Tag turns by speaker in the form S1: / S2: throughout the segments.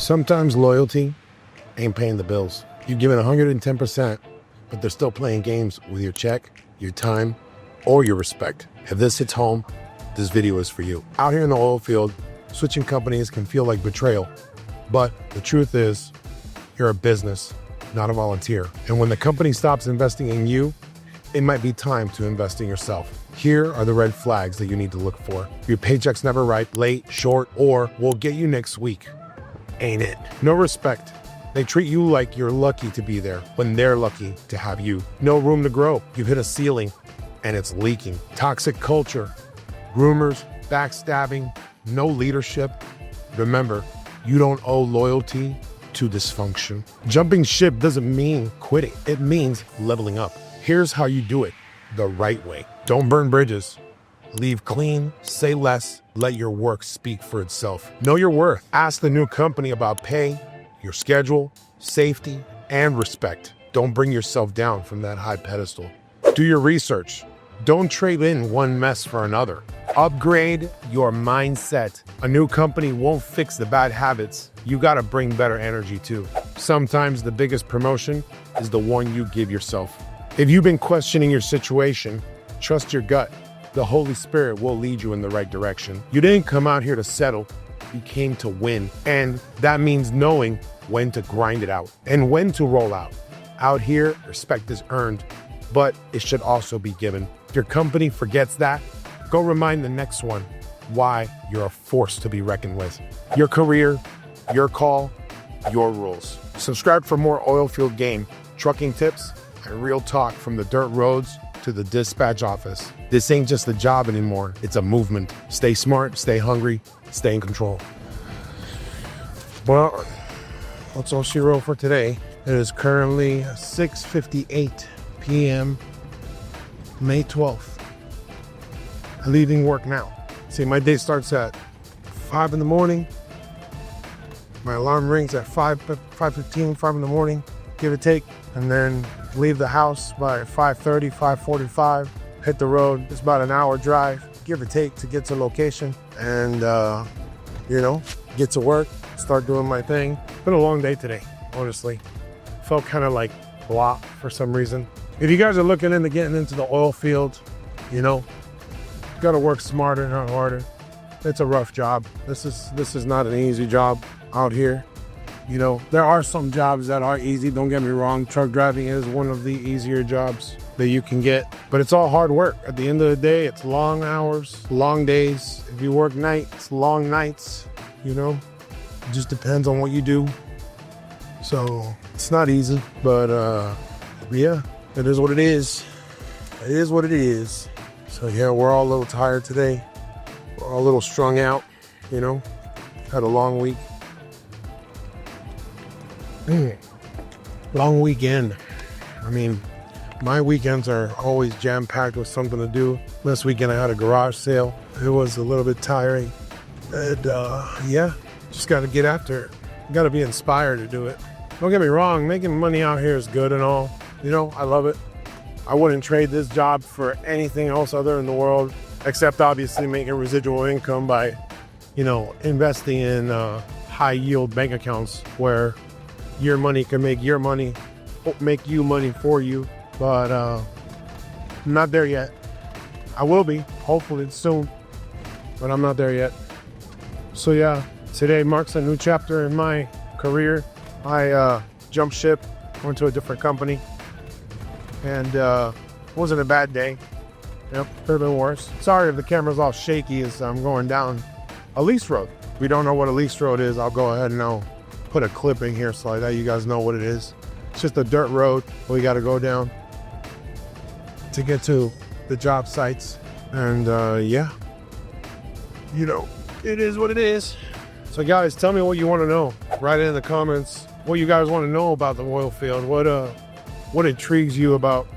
S1: Sometimes loyalty ain't paying the bills. You give it 110%, but they're still playing games with your check, your time, or your respect. If this hits home, this video is for you. Out here in the oil field, switching companies can feel like betrayal, but the truth is, you're a business, not a volunteer. And when the company stops investing in you, it might be time to invest in yourself. Here are the red flags that you need to look for. Your paycheck's never right, late, short, or we'll get you next week. Ain't it? No respect. They treat you like you're lucky to be there when they're lucky to have you. No room to grow. You've hit a ceiling and it's leaking. Toxic culture, rumors, backstabbing, no leadership. Remember, you don't owe loyalty to dysfunction. Jumping ship doesn't mean quitting. It means leveling up. Here's how you do it the right way. Don't burn bridges. Leave clean, say less, let your work speak for itself. Know your worth. Ask the new company about pay, your schedule, safety, and respect. Don't bring yourself down from that high pedestal. Do your research. Don't trade in one mess for another. Upgrade your mindset. A new company won't fix the bad habits. You gotta bring better energy too. Sometimes the biggest promotion is the one you give yourself. If you've been questioning your situation, trust your gut. The Holy Spirit will lead you in the right direction. You didn't come out here to settle, you came to win. And that means knowing when to grind it out and when to roll out. Out here, respect is earned, but it should also be given. If your company forgets that, go remind the next one why you're a force to be reckoned with. Your career, your call, your rules. Subscribe for more oilfield game, trucking tips, and real talk from the dirt roads to the dispatch office. This ain't just a job anymore, it's a movement. Stay smart, stay hungry, stay in control. Well, that's all she wrote for today. It is currently 6:58 p.m. May 12th. I'm leaving work now. See, my day starts at 5 in the morning. My alarm rings at 5:15, 5 in the morning, give or take, and then leave the house by 5:30, 5:45, hit the road. It's about an hour drive, give or take, to get to location and, get to work, start doing my thing. Been a long day today, honestly. Felt kind of like blah for some reason. If you guys are looking into getting into the oil field, gotta work smarter, not harder. It's a rough job. This is not an easy job out here. There are some jobs that are easy, don't get me wrong. Truck driving is one of the easier jobs that you can get, but it's all hard work. At the end of the day, it's long hours, long days. If you work nights, long nights, it just depends on what you do. So it's not easy, but yeah, it is what it is. It is what it is. So yeah, we're all a little tired today. We're all a little strung out, had a long week. Long weekend. My weekends are always jam-packed with something to do. This weekend I had a garage sale. It was a little bit tiring. And just got to get after it. Got to be inspired to do it. Don't get me wrong, making money out here is good and all. I love it. I wouldn't trade this job for anything else other in the world, except obviously making residual income by, investing in high-yield bank accounts where your money can make you money for you, but I'm not there yet. I will be, hopefully soon, but I'm not there yet. So yeah, today marks a new chapter in my career. I jumped ship, went to a different company, and wasn't a bad day. Yep, could have been worse. Sorry if the camera's all shaky as I'm going down a lease road. If we don't know what a lease road is, I'll go ahead and I'll put a clip in here so that you guys know what it is. It's just a dirt road we got to go down to get to the job sites. And yeah, it is what it is. So guys, tell me what you want to know. Write it in the comments what you guys want to know about the oil field. What intrigues you about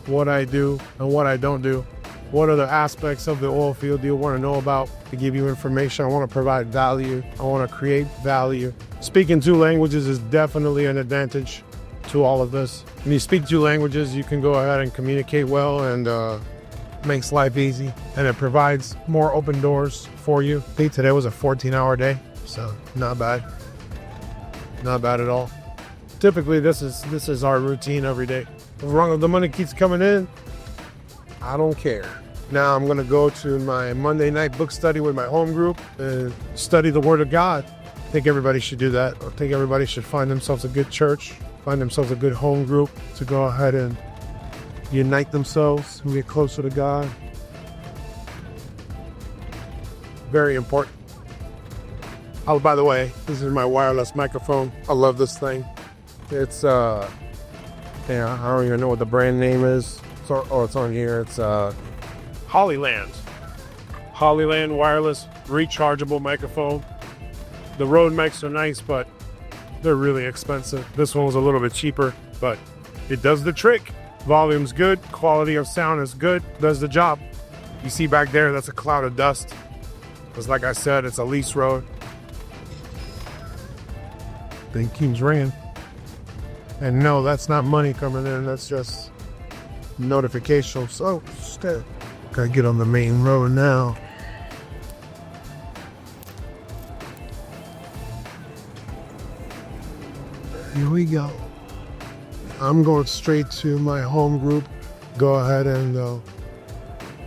S1: what I do and what I don't do. What other aspects of the oil field do you want to know about? To give you information, I want to provide value. I want to create value. Speaking two languages is definitely an advantage to all of this. When you speak two languages, you can go ahead and communicate well, and makes life easy, and it provides more open doors for you. I think today was a 14-hour day, so not bad.
S2: Not bad at all. Typically, this is our routine every day. As long as the money keeps coming in, I don't care. Now I'm gonna go to my Monday night book study with my home group and study the Word of God. I think everybody should do that. I think everybody should find themselves a good church, find themselves a good home group to go ahead and unite themselves and get closer to God. Very important. Oh, by the way, this is my wireless microphone. I love this thing. It's I don't even know what the brand name is. It's on here. It's Hollyland wireless rechargeable microphone. The Rode mics are nice, but they're really expensive. This one was a little bit cheaper, but it does the trick. Volume's good, quality of sound is good, does the job. You see back there, that's a cloud of dust. Because like I said, it's a lease road. Thing keeps ringing. And no, that's not money coming in, that's just notifications. Oh, shit. Gotta get on the main road now. Here we go. I'm going straight to my home group. Go ahead and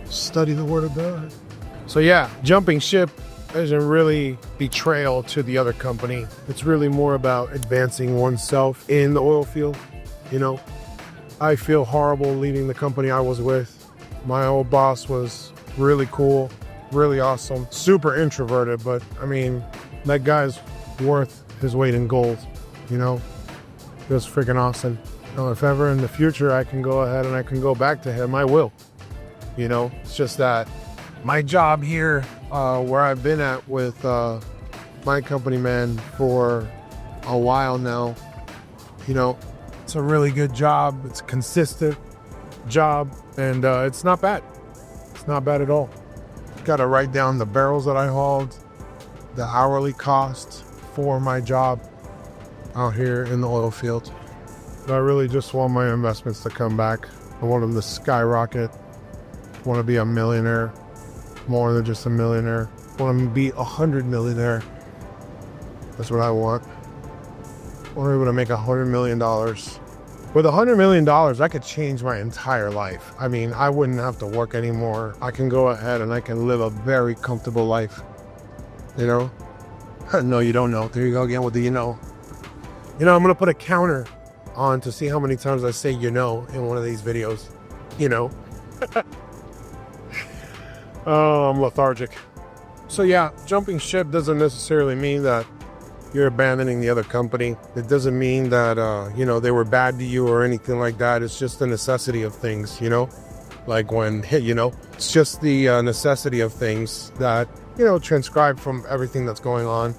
S2: study the Word of God. So yeah, jumping ship isn't really betrayal to the other company. It's really more about advancing oneself in the oil field. You know, I feel horrible leaving the company I was with. My old boss was really cool, really awesome, super introverted, but I mean, that guy's worth his weight in gold, you know? It was freaking awesome. You know, if ever in the future I can go ahead and I can go back to him, I will. You know, it's just that my job here, where I've been at with my company man for a while now, you know, it's a really good job. It's a consistent job, and it's not bad. It's not bad at all. Got to write down the barrels that I hauled, the hourly cost for my job out here in the oil field. I really just want my investments to come back. I want them to skyrocket. I want to be a millionaire, more than just a millionaire. I want to be 100 millionaire. That's what I want. I want to be able to make $100 million. With $100 million, I could change my entire life. I mean, I wouldn't have to work anymore. I can go ahead and I can live a very comfortable life. You know? No, you don't know. There you go again with the you know. You know, I'm going to put a counter on to see how many times I say you know in one of these videos. You know? Oh, I'm lethargic. So yeah, jumping ship doesn't necessarily mean that you're abandoning the other company. It doesn't mean that, you know, they were bad to you or anything like that. It's just the necessity of things, you know? Like when, you know, it's just the necessity of things that, you know, transcribe from everything that's going on.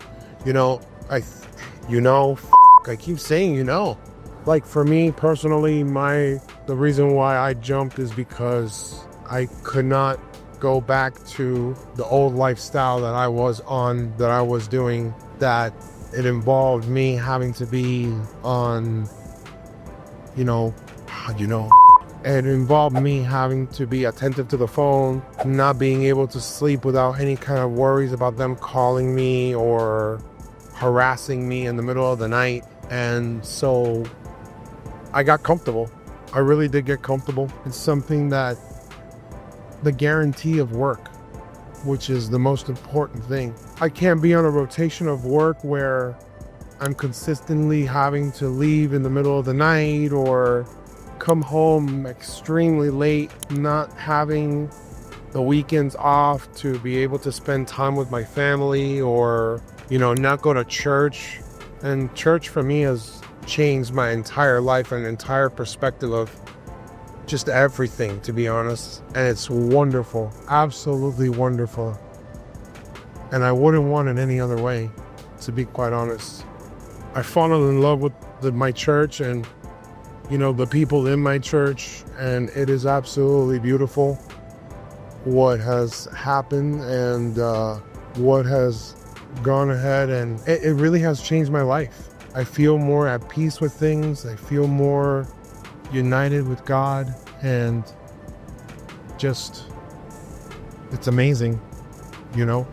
S2: You know, I keep saying, you know. Like for me personally, the reason why I jumped is because I could not go back to the old lifestyle that I was on, that I was doing, that it involved me having to be on, it involved me having to be attentive to the phone, not being able to sleep without any kind of worries about them calling me or harassing me in the middle of the night. And so I got comfortable. I really did get comfortable. It's something that the guarantee of work, which is the most important thing. I can't be on a rotation of work where I'm consistently having to leave in the middle of the night or come home extremely late, not having the weekends off to be able to spend time with my family or, not go to church. And church for me has changed my entire life and entire perspective of just everything, to be honest. And it's wonderful, absolutely wonderful. And I wouldn't want it any other way, to be quite honest. I fallen in love with my church and, the people in my church, and it is absolutely beautiful what has happened and what has gone ahead, and it really has changed my life. I feel more at peace with things. I feel more united with God, and just, it's amazing, and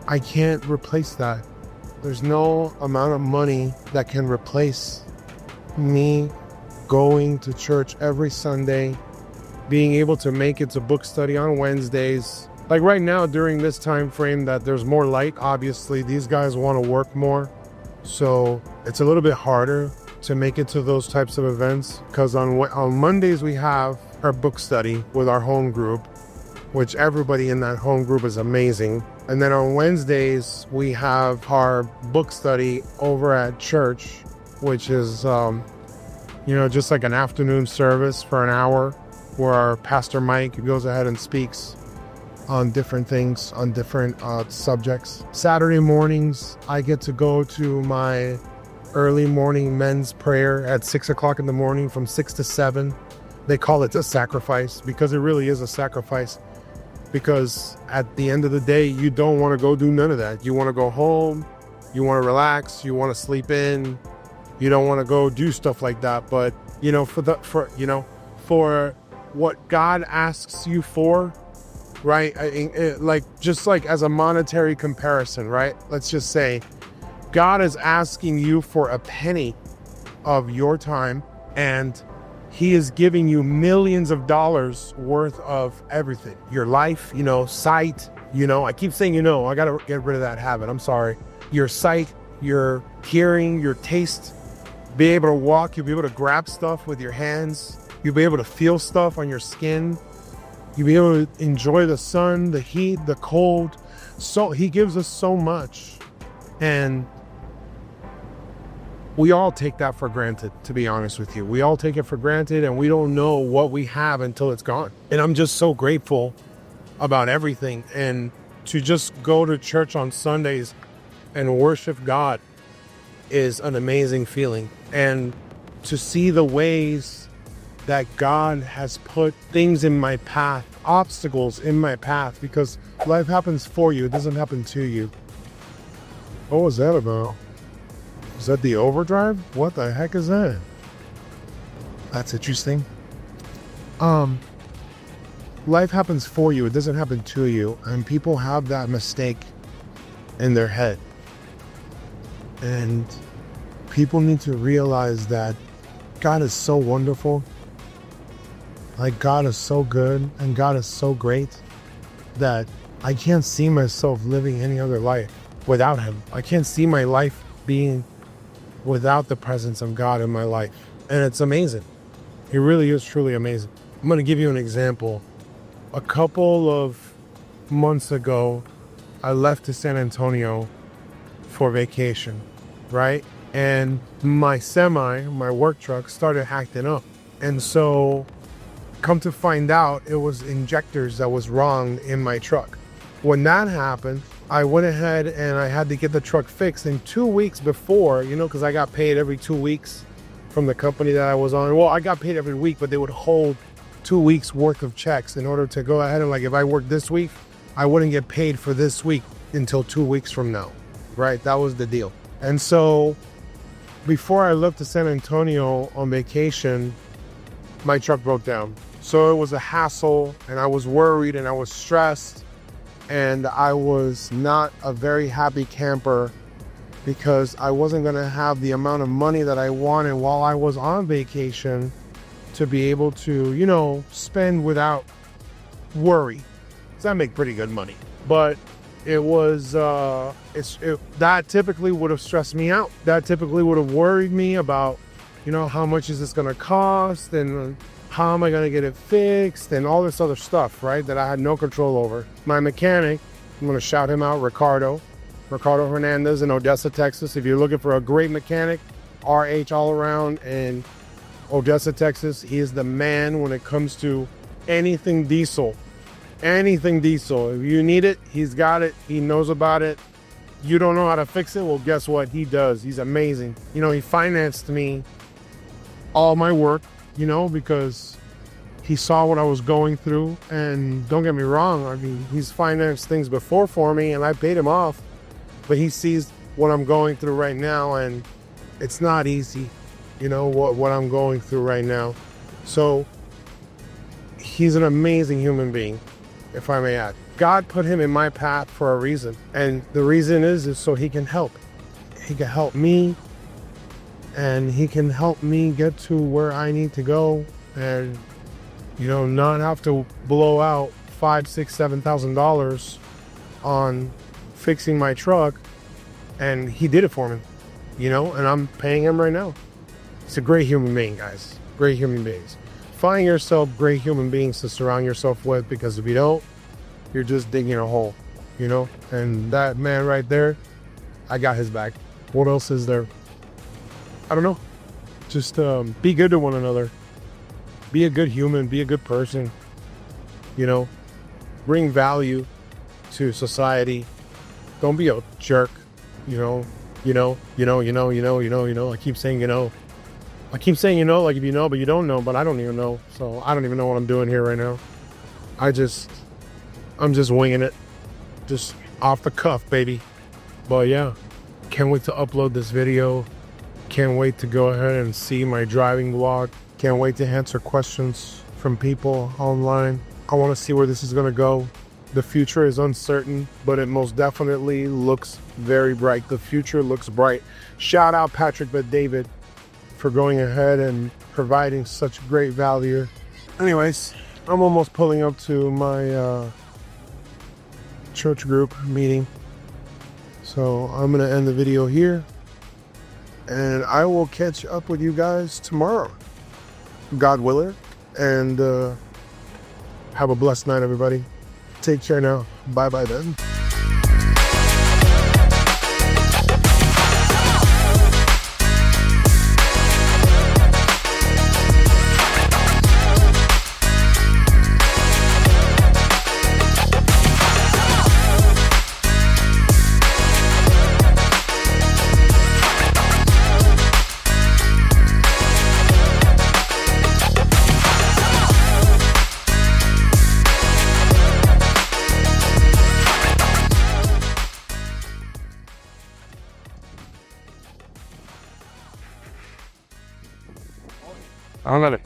S2: I can't replace that. There's no amount of money that can replace me going to church every Sunday, being able to make it to book study on Wednesdays. Like right now, during this time frame that there's more light, obviously these guys want to work more. So it's a little bit harder to make it to those types of events, because on Mondays we have our book study with our home group, which everybody in that home group is amazing. And then on Wednesdays we have our book study over at church, which is just like an afternoon service for an hour, where our Pastor Mike goes ahead and speaks on different things, on different subjects. Saturday mornings, I get to go to my early morning men's prayer at 6 o'clock in the morning from 6 to 7. They call it a sacrifice because it really is a sacrifice. Because at the end of the day, you don't want to go do none of that. You want to go home, you want to relax, you want to sleep in, you don't want to go do stuff like that. But for what God asks you for, right? Just like as a monetary comparison, right? Let's just say God is asking you for a penny of your time, and he is giving you millions of dollars worth of everything. Your life, sight, I keep saying, I got to get rid of that habit. I'm sorry. Your sight, your hearing, your taste, be able to walk, you'll be able to grab stuff with your hands. You'll be able to feel stuff on your skin. You'll be able to enjoy the sun, the heat, the cold. So he gives us so much. And we all take that for granted, to be honest with you. We all take it for granted, and we don't know what we have until it's gone. And I'm just so grateful about everything. And to just go to church on Sundays and worship God is an amazing feeling. And to see the ways that God has put things in my path, obstacles in my path, because life happens for you, it doesn't happen to you. What was that about? Is that the overdrive? What the heck is that? That's interesting. Life happens for you, it doesn't happen to you. And people have that mistake in their head. And people need to realize that God is so wonderful. Like, God is so good and God is so great that I can't see myself living any other life without him. I can't see my life being without the presence of God in my life. And it's amazing. It really is truly amazing. I'm going to give you an example. A couple of months ago, I left to San Antonio for vacation, right? And my work truck, started acting up. And so, come to find out, it was injectors that was wrong in my truck. When that happened, I went ahead and I had to get the truck fixed. And 2 weeks before, because I got paid every 2 weeks from the company that I was on. Well, I got paid every week, but they would hold 2 weeks worth of checks in order to go ahead and, like, if I worked this week, I wouldn't get paid for this week until 2 weeks from now, right? That was the deal. And so before I left to San Antonio on vacation, my truck broke down. So it was a hassle, and I was worried and I was stressed, and I was not a very happy camper because I wasn't going to have the amount of money that I wanted while I was on vacation to be able to, spend without worry. Because I make pretty good money. But it was, that typically would have stressed me out. That typically would have worried me about, how much is this going to cost, and how am I going to get it fixed, and all this other stuff, right, that I had no control over. My mechanic, I'm going to shout him out, Ricardo Hernandez in Odessa, Texas. If you're looking for a great mechanic, RH all around in Odessa, Texas, he is the man when it comes to anything diesel. Anything diesel. If you need it, he's got it. He knows about it. You don't know how to fix it? Well, guess what? He does. He's amazing. He financed me all my work, because he saw what I was going through. And don't get me wrong, I mean, he's financed things before for me and I paid him off. But he sees what I'm going through right now, and it's not easy, what I'm going through right now. So he's an amazing human being, if I may add. God put him in my path for a reason. And the reason is so he can help. He can help me, and he can help me get to where I need to go, and not have to blow out $5,000, $6,000, $7,000 on fixing my truck. And he did it for me, and I'm paying him right now. He's a great human being, guys. Great human beings. Find yourself great human beings to surround yourself with, because if you don't, you're just digging a hole, And that man right there, I got his back. What else is there? I don't know. Just be good to one another. Be a good human. Be a good person. Bring value to society. Don't be a jerk. I keep saying I keep saying like if you know, but you don't know, but I don't even know. So I don't even know what I'm doing here right now. I'm just winging it. Just off the cuff, baby. But yeah, can't wait to upload this video. Can't wait to go ahead and see my driving vlog. Can't wait to answer questions from people online. I want to see where this is going to go. The future is uncertain, but it most definitely looks very bright. The future looks bright. Shout out Patrick Bet-David for going ahead and providing such great value. Anyways, I'm almost pulling up to my church group meeting. So I'm going to end the video here, and I will catch up with you guys tomorrow, God willing. And have a blessed night, everybody. Take care now. Bye-bye then.
S3: Ándale.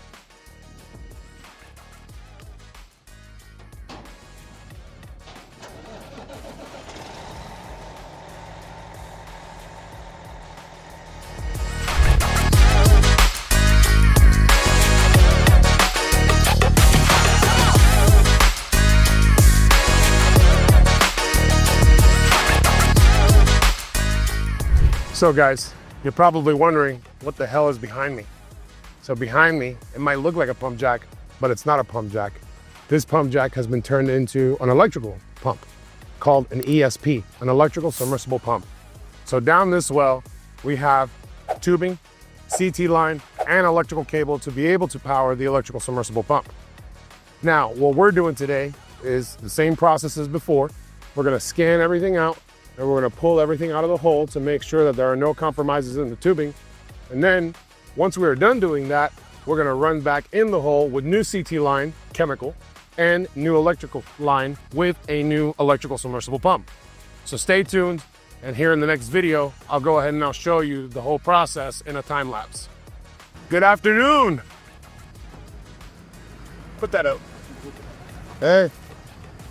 S2: So guys, you're probably wondering what the hell is behind me. So behind me, it might look like a pump jack, but it's not a pump jack. This pump jack has been turned into an electrical pump called an ESP, an electrical submersible pump. So down this well, we have tubing, CT line, and electrical cable to be able to power the electrical submersible pump. Now, what we're doing today is the same process as before. We're gonna scan everything out, and we're gonna pull everything out of the hole to make sure that there are no compromises in the tubing. And then once we are done doing that, we're gonna run back in the hole with new CT line, chemical, and new electrical line with a new electrical submersible pump. So stay tuned, and here in the next video, I'll go ahead and I'll show you the whole process in a time lapse. Good afternoon. Put that out.
S4: Hey,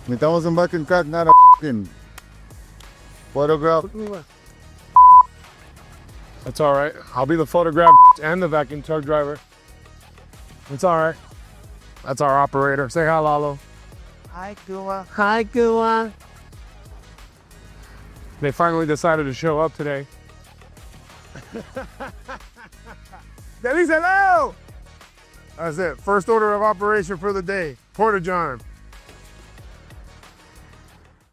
S4: necesitamos un vacuum truck, not a f***ing photograph.
S2: That's all right. I'll be the photograph and the vacuum truck driver. It's all right. That's our operator. Say hi, Lalo.
S5: Hi, Gua.
S2: Hi, Gua. They finally decided to show up today. They dice hello. That's it. First order of operation for the day. Porta John.